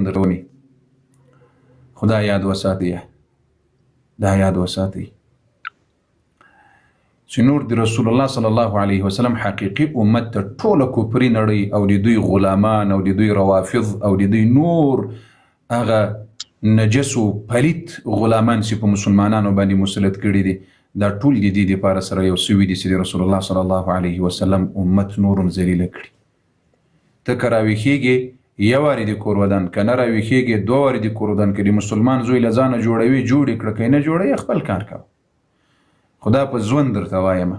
درونی خدا یاد وساتي دا یاد وساتي چې نور د رسول الله صلی الله علیه وسلم حقیقي امت ته ټوله کفري نړۍ او د دوی غلامان او د دوی روافض او د دوی نور هغه نجس او پلیت غلامان چې په مسلمانانو باندې مسلط کړي دي دا ټول د دې لپاره سره یو سوي دي چې رسول الله صلی الله علیه وسلم امت نورم ذلیل کړي. ته که راویښېږې یو وارې د کور ودان که نه راویښېږې دوه وارې د کور ودان که د مسلمان زوی له ځانه جوړوي جوړ یې کړه که یې نه جوړوي خپل کار کوه. خدا په ژوند درته وایم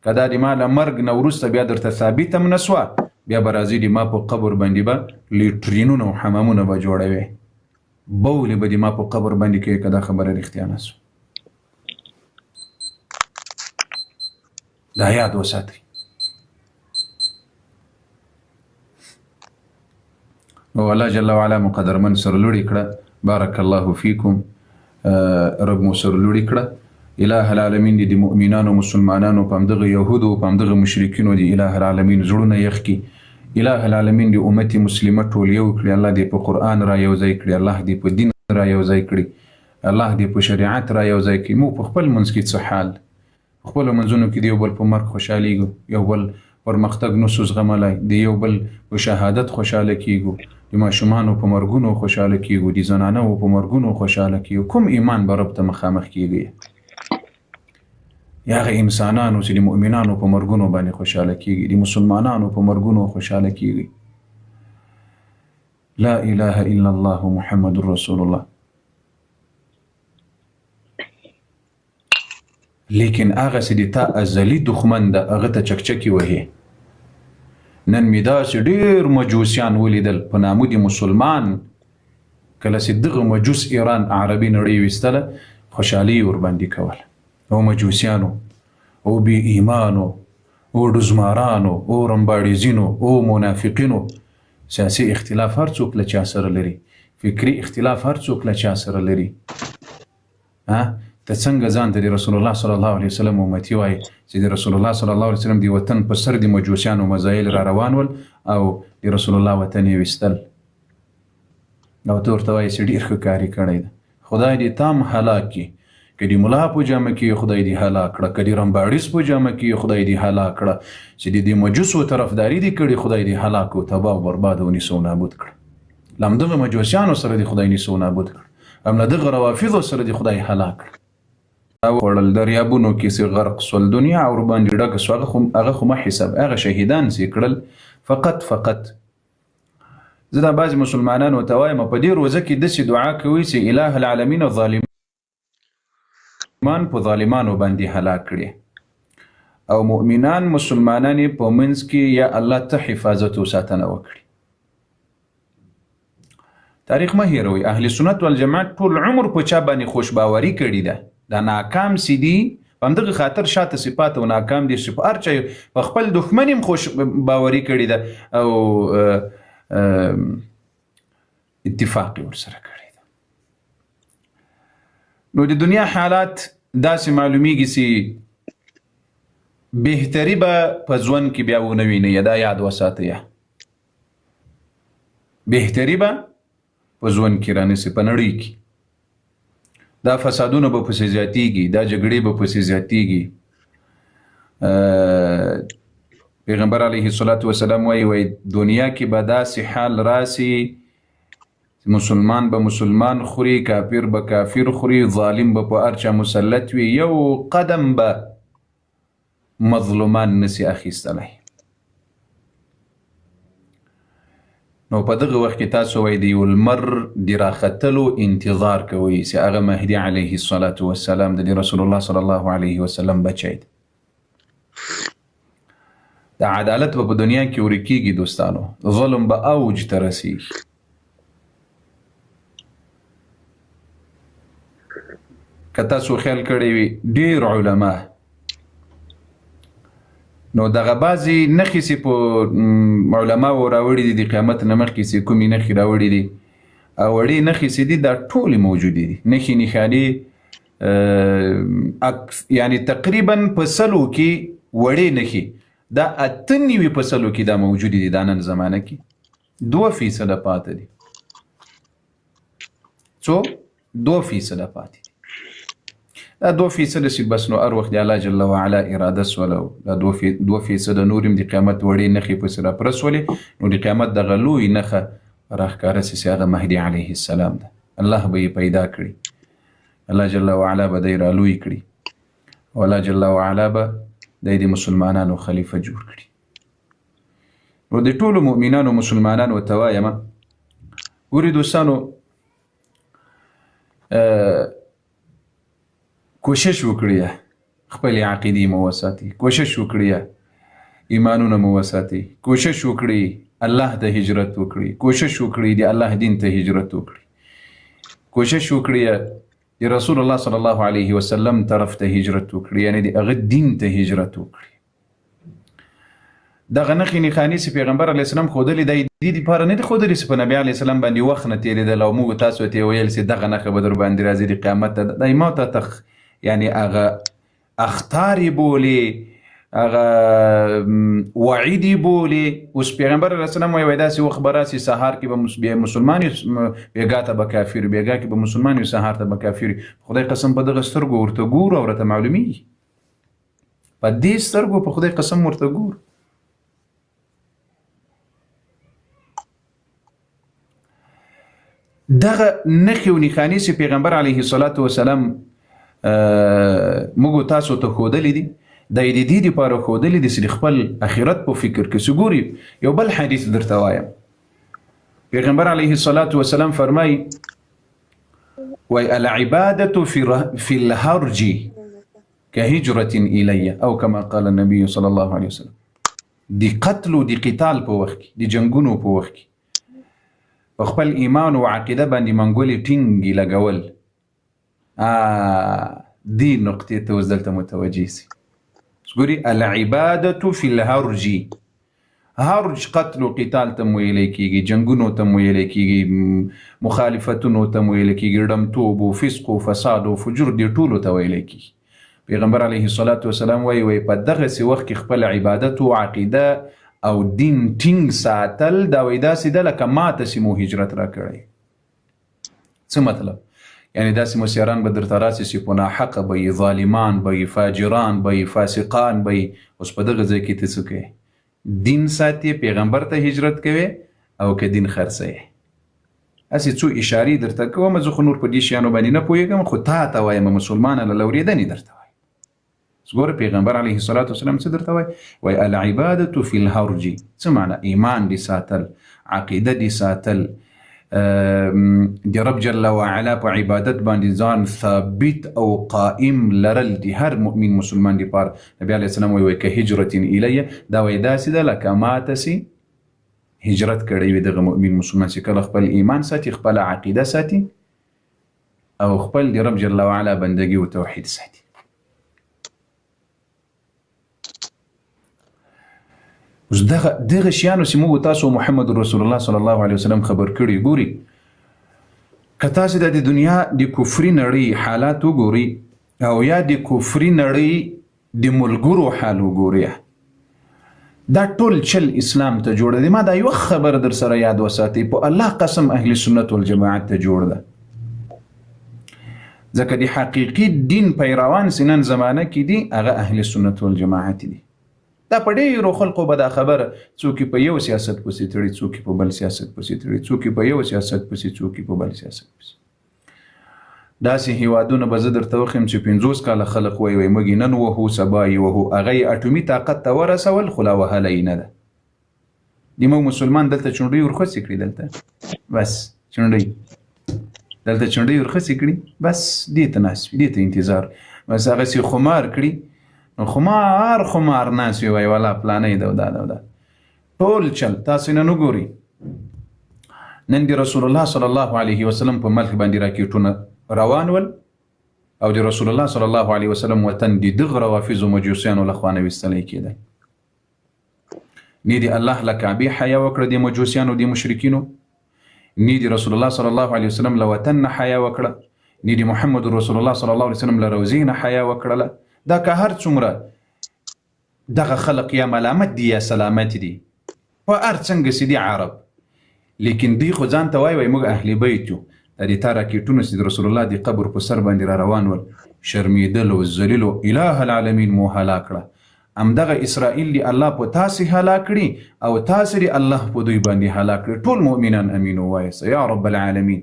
که دا د ما له مرګ نه وروسته بیا درته ثابت هم نه سوه بیا به راځي د ما په قبر باندې به لیټرینونه او حمامونه به جوړوي بولې به د ما په قبر باندې کوي که دا خبره رښتیا نه سو. دا یاد وساتئ. نو الله جل وعلا مو قدرمن سرلوړي کړه بارک الله فیکم رب مو سرلوړي کړه اله العالمین د مؤمنانو مسلمانانو په همدغه یهودو په همدغه مشرکینو د اله العالمین زړونه یخ کړي اله العالمین د امت مسلمه ټول یو کړي الله دې په قرآن را یو ځای کړي الله دې په دین را یو ځای کړي الله دې په شریعت را یو ځای کړي. مو په خپل منځ کې څه حال خپل منځونو کې د یو بل په مرګ خوشحالیږو یو بل پرمختګ نسو زغملی د یو بل په شهادت خوشحاله کیږو د ماشومانو په مرګونو خوشحاله کیږو د زنانو په مرګونو خوشحاله کیږو. کوم ایمان به رب ته مخامخ کیږي یا هغه انسانانو چې د مؤمنانو په مرګونو باندې خوشحاله کیږي د مسلمانانو په مرګونو خوشحاله کیږي. لا اله الا الله محمد رسول الله. لیکن هغه چې د تا ازلي دښمن ده هغه ته چکچکې وهي. نن مې داسې ډېر مجوسیان ولیدل په نامه د مسلمان کله چې دغه مجوس ایران عربي نړۍ ویستله خوشحالي ورباندې کوله او مجوسیانو او بې ایمانو او ډزمارانو او رمباړیزینو او منافقینو سیاسي اختلاف هر څوک له چا سره لري فکري اختلاف هر څوک له چا سره لري. ته څنګه ځان ته د رسول الله صلی الله علیه وسلم امتي وایي چې د رسول الله صلی الله علیه وسلم د وطن په سر د مجوسیانو مزایل را روان ول او د رسول الله وطن یې ویستل او ته ورته وایي چې ډېر ښه کاري کړی ده. خدای دې تام هلاک کړي که د ملا په جامه کې خدای دې هلاک کړه که د رمباړیز په جامه کې خدای دې هلاک کړه چې د دې مجوسو طرفداري دې کړي خدای دې هلاک او تباه او برباد او نیسو نابود کړه. له همدغه مجوسیانو سره دې خدای نیسو نابود کړه هم له دغه روافظو سره دې خدای هلاک کړه. وړل دریابونو کې سي غرق سول دنیا او باندې ډکه سو هغه خو ما حساب هغه شهیدان سي کړل فقط زه دا بعضې مسلمانانو ته وایم په دې روزه کې داسې دعا کوي چې اله العالمین ظالمان په ظالمانو باندې هلاک کړي او مؤمنان مسلمانان په منځ کې یا الله ته حفاظت او ساتنه وکړي. تاریخ مه هیروئ اهل سنت والجماعت ټول عمر په چا باندې خوشباوري کړي ده دا ناکام سي دي په همدغه خاطر شاته صفات او ناکام دي چې هر چا په خپل دښمن هم خوش باوري کړي ده او اتفاق ورسره کړی ده. نو د دنیا حالات داسې معلومیږي چې بهتري به په ژوند کې بیا ونه وینئ دا یاد وساتئ بهتري به په ژوند کې رانیسي په نړۍ کې دا فسادونه به پسې زیاتیږي دا جګړې به پسې زیاتیږي. پیغمبر علیه الصلاة والسلام وایي دنیا کې به داسې حال راسي مسلمان به مسلمان خوري کافر به کافر خوري ظالم به په هر چا مسلط وي یو قدم به مظلومان نسي اخیستلی. نو په دغه وخت کې تاسو وایي د یو لمر د راختلو انتظار کوئ چې هغه مهدي علیه الصلاة والسلام د رسول الله صلی الله علیه وسلم بچی دی. د عدالت به په دنیا کې ورکیږي دوستانو ظلم به اوج ته رسیږي. که تاسو خیال کړی وي ډېر علما نو دغه بعضې نښې چې په علماو راوړي دي د قیامت نه مخکې چې کومې نښې راوړي دي او وړې نښې چې دي دا ټولې موجودې دي. نښې نښانې یعنی تقریبا په سلو کې وړې نښې دا 98 په سلو کې دا موجودې دي دا نن زمانه کې 2% پاته دي. څو 2% پاتې دي. دا 2% چې بس نو هر وخت د الله جل وعلا اراده سوله دا 2% نور هم د قیامت وړې نښې پسې راپرسولې نو د قیامت دغه لوی نښه راښکاره سي چې هغه مهدي علیه السلام ده. الله به یې پیدا کړي، الله جل وعلا به دی رالوی کړي او الله جل وعلا به دی د مسلمانانو خلیفه جوړ کړي. نو د ټولو مؤمنانو مسلمانانو ته وایم ګورې دوستانو کوشش وکړئ خپل عقیدې مو وساتئ، کوشش وکړئ ایمانونه مو وساتئ، کوشش وکړئ الله ته هجرت وکړئ، کوشش وکړئ د الله دین ته هجرت وکړئ، کوشش وکړئ د رسول الله صلی الله علیه وسلم طرف ته هجرت وکړئ، یعنی د هغه دین ته هجرت وکړئ. دغه نښې نښانې چې پیغمبر علیه السلام ښودلې د دې دپاره نه دي ښودلې چې په نبي علیه السلام باندې وخت نه تېرېدل او موږ تاسو ته یې ویل چې دغه نښه به در باندې راځي د قیامت ته دی ما ته یعنی هغه اخطار یې بولې هغه وعید یې بولې. اوس پیغمبر علیه السلام وایي داسې وخت به راسي سهار کې به مسلمان بېګا ته به کافر بېګا کې به مسلمان وي سهار ته به کافر وي. خدای قسم په دغه سترګو ورته ګورو او راته معلومیږي په دې سترګو په خدای قسم ورته ګورو. دغه نښې او نښانې چې پیغمبر علیه الصلاة وسلام موږ تاسو ته ښودلې دي دا یې د دې دپاره ښودلې دي چې د خپل آخرت په فکر کې چې ګوري یو بل حدیث درته وایم. پیغمبر علیه الصلاة وسلام فرمایي وایي العبادة فی الهرج كهجرة الی او کما قال النبي صلی الله علیه وسلم. د قتل او د قتال په وخت کې د جنګونو په وخت کې په خپل ایمان او عقیده باندې منګولې ټینګې لګول دې نقطې ته اوس دلته متوجه سي. ګوري العبادة فی الهرج، هرج قتل و قتال ته ویلی کېږي، جنګونو ته ویلی کېږي، مخالفتونو ته ویلی کېږي، ډمتوب و فسق و فساد و فجور دې ټولو ته ویلی کېږي. پیغمبر علیه الصلاة وسلام وایي په دغسې وخت کې خپل عبادت و عقیده او دین ټینګ ساتل دا وایي داسې ده لکه ماته چې مو هجرت راکړی. څه مطلب؟ یعنی داسې مسیران به درته راسي چې په ناحقه به یې ظالمان به یې فاجران به یې فاسقان به یې اوس په دغه ځای کې ته څه کوې؟ دین ساتې پیغمبر ته هجرت کوې او که دین خرڅوې. هسې څو اشارې درته کوم زه خو نور په دې شیانو باندې نه پوهېږم خو تا ته وایم مسلمانه له اورېدنې درته وایم. ګوره پیغمبر علیه الصلاة وسلام څه درته وایي العبادة فی الهرج څه معنی؟ ایمان دې ساتل، عقیده دې ساتل، د رب جل وعلا په عبادت باندې ځان ثابت او قائم لرل د هر مؤمن مسلمان لپاره. نبی علیه السلام وایي که هجرة الیه دا وایي داسې ده لکه ماته چې هجرت کړی وي دغه مؤمن مسلمان چې کله خپل ایمان ساتي، خپله عقیده ساتي او خپل د رب جل وعلا بندګي او توحید ساتي. اوس دغه شیانو چې موږ تاسو محمد رسول الله صلی الله علیه وسلم خبر کړي ګوري که تاسو د دنیا د کفري نړۍ حالات وګوري او یا د کفري نړۍ د ملګرو حال وګوري دا ټول چل اسلام ته جوړ دی. ما دا یو خبر در سره یاد وساتئ په الله قسم اهل سنت والجماعت ته جوړ ده ځکه د حقیقي دین پیروان سنن زمانه کې دي هغه اهل سنت والجماعت دي. دا په ډېرو خلقو به دا خبره څوک په یو سیاست پسې تړي څوک په بل سیاست پسې تړي څوک په یو سیاست پسې څوک په بل سیاست پسې. داسې هیوادونه به زه درته وښیم چې 50 کاله خلق وایي موږ نن وهو سبا یې وهو هغه یې اټومي طاقت ته ورسول خو لا وهلی یې نه ده. د موږ مسلمان دلته چونډۍ ورخوڅې کړي دلته بس چونډۍ دلته چونډۍ ورخوڅې کړي بس دې ته ناست وي دې ته انتظار بس هغسې خمار کړي نو خمار ناس وي وایي والا پلانۍ ده او دا ده او دا ټول چل تاسو نن وګورئ. نن د رسول الله صلی الله علیه وسلم په ملک باندې راکېټونه روان ول او د رسول الله صلی الله علیه وسلم وطن د دغه روافظو مجوسیانو لخوا نه ویستلی کېدی. نه د الله له کعبې حیا وکړه د مجوسیانو د مشرکینو، نه د رسول الله صلی الله علیه وسلم له وطن نه حیا وکړه، نه د محمد رسول الله صلی الله علیه وسلم له روضې نه حیا وکړله. دا که هر څومره دغه خلق یا ملامت دي یا سلامت دي په هر څنګه چې دي عرب لیکن دوی خو ځان ته وایي موږ اهل بیت یو د دې تا راکېټونه چې د رسول الله د قبر په سر باندې را روان ول شرمېدل او ذلیل او اله العالمین مو هلاک کړه. همدغه اسرائیل دی الله په تاسې هلاک کړي او تاسې دی الله په دوی باندې هلاک کړي. ټول مؤمنان امین ووایسه یا رب العالمین.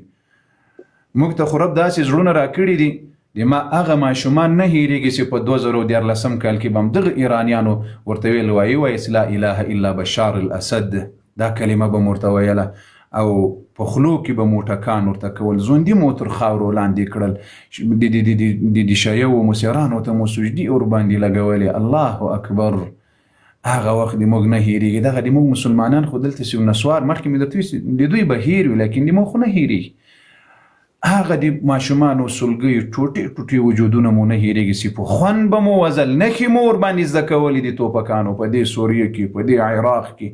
موږ ته خو رب داسې زړونه راکړي دي د ما هغه ماشومان نه هېرېږي چې په 2014 کال کې به همدغه ایرانیانو ورته ویل وایست لا اله الا بشار الاسد، دا کلمه به مو ورته ویله او په خلو کې به مو ټکان ورته کول، ژوندي مو تر خاورو لاندې کړل، د شیو مسیرانو ته مو سجدي ورباندې لګولې. الله اکبر. هغه وخت د موږ نه هېرېږي. دغه د موږ مسلمانان خو دلته چې نسوار مخکې مې درته ویل د دوی به هېر وي لیکن د موږ خو نه هېرېږي. هغه د ماشومانو سلګیو ټوټې ټوټې وجودونه مو نه هېرېږي چې په خوند به مو وزل نښې مو ورباندې زده کولې د توپکانو په دې سوریه کې، په دې عراق کې،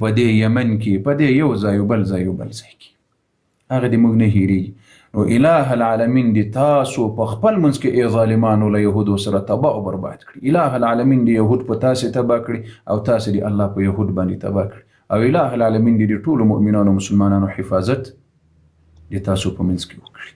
په دې یمن کې، په دې یو ځای بل ځای بل ځای کې. هغه د موږ نه هېرېږي. نو اله العالمین د تاسو په خپل منځ کې ای ظالمانو له یهودو سره تباه او برباد کړي. اله العالمین د یهود په تاسې تباه کړي او تاسې د الله په یهود باندې تباه کړي. او اله العالمین د ټولو مؤمنانو مسلمانانو حفاظت د تاسو په منځ کې وکړي.